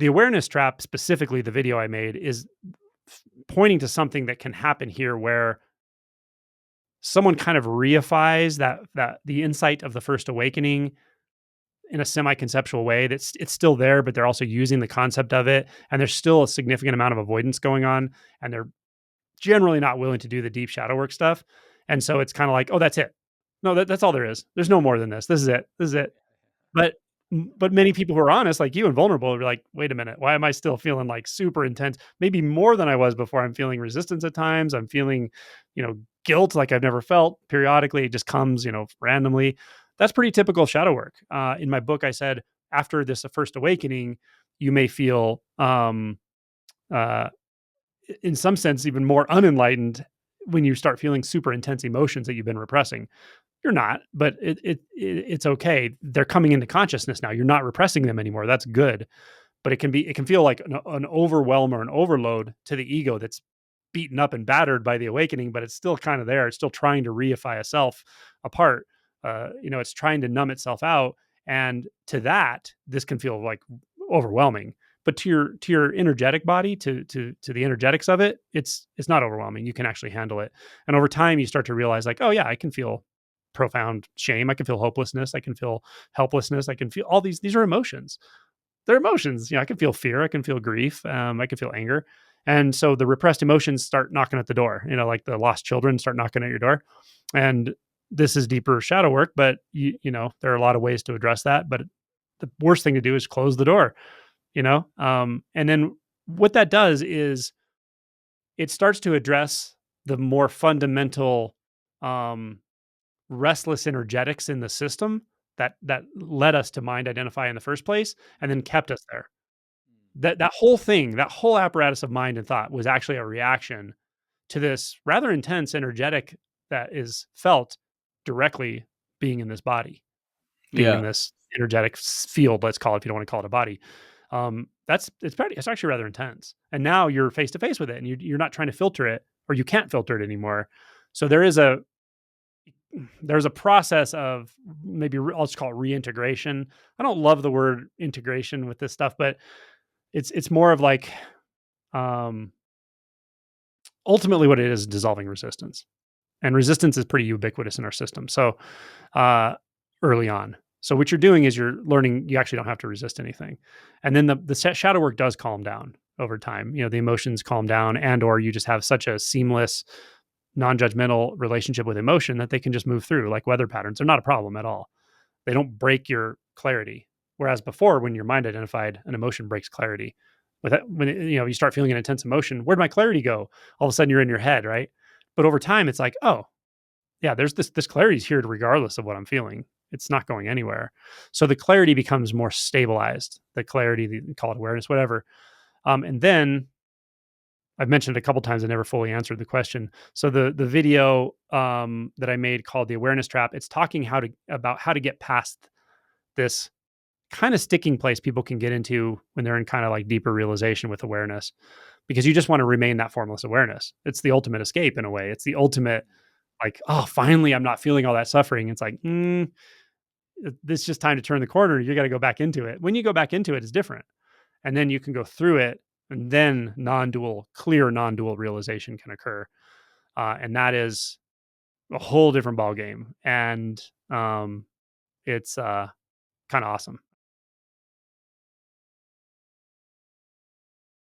The awareness trap, specifically the video I made, is pointing to something that can happen here where someone kind of reifies that the insight of the first awakening in a semi-conceptual way. That's It's still there, but they're also using the concept of it, and there's still a significant amount of avoidance going on, and they're generally not willing to do the deep shadow work stuff. And so it's kind of like, oh, that's it. No, that's all there is. There's no more than this. This is it. This is it. But but many people who are honest, like you and vulnerable, are like, wait a minute, why am I still feeling like super intense? Maybe more than I was before. I'm feeling resistance at times. I'm feeling, guilt like I've never felt. Periodically, it just comes, randomly. That's pretty typical of shadow work. In my book, I said after this first awakening, you may feel, uh, in some sense, even more unenlightened when you start feeling super intense emotions that you've been repressing. You're not, but it's okay. They're coming into consciousness now. You're not repressing them anymore. That's good. But it can feel like an overwhelm or an overload to the ego that's beaten up and battered by the awakening, but it's still kind of there. It's still trying to reify itself apart. It's trying to numb itself out. And to that, this can feel like overwhelming. But to your energetic body, to the energetics of it, it's not overwhelming. You can actually handle it. And over time you start to realize like, oh yeah, I can feel profound shame. I can feel hopelessness. I can feel helplessness. I can feel all these are emotions. They're emotions. I can feel fear. I can feel grief. I can feel anger. And so the repressed emotions start knocking at the door, like the lost children start knocking at your door. And this is deeper shadow work, but there are a lot of ways to address that. But the worst thing to do is close the door, and then what that does is it starts to address the more fundamental, um, restless energetics in the system that led us to mind identify in the first place and then kept us there. That whole thing, that whole apparatus of mind and thought was actually a reaction to this rather intense energetic that is felt directly being in this body, being in Yeah. this energetic field, let's call it, if you don't want to call it a body. It's actually rather intense. And now you're face to face with it and you're not trying to filter it, or you can't filter it anymore. So there's a process of maybe I'll just call it reintegration. I don't love the word integration with this stuff, but it's more of like, um, ultimately what it is dissolving resistance, and resistance is pretty ubiquitous in our system. So uh, early on, so what you're doing is you're learning you actually don't have to resist anything, and then the shadow work does calm down over time. The emotions calm down, and or you just have such a seamless non-judgmental relationship with emotion that they can just move through like weather patterns. They're not a problem at all. They don't break your clarity. Whereas before, when your mind identified, an emotion breaks clarity. When you start feeling an intense emotion, where'd my clarity go? All of a sudden, you're in your head, right? But over time, it's like, oh, yeah, there's this clarity is here regardless of what I'm feeling. It's not going anywhere. So the clarity becomes more stabilized. The clarity, call it awareness, whatever. And then I've mentioned it a couple times. I never fully answered the question. So the video that I made called "The Awareness Trap," it's talking about how to get past this kind of sticking place people can get into when they're in kind of like deeper realization with awareness, because you just want to remain that formless awareness. It's the ultimate escape in a way. It's the ultimate like, oh, finally, I'm not feeling all that suffering. It's like, this is just time to turn the corner. You got to go back into it. When you go back into it, it's different, and then you can go through it, and then clear non-dual realization can occur, and that is a whole different ball game, and it's kind of awesome.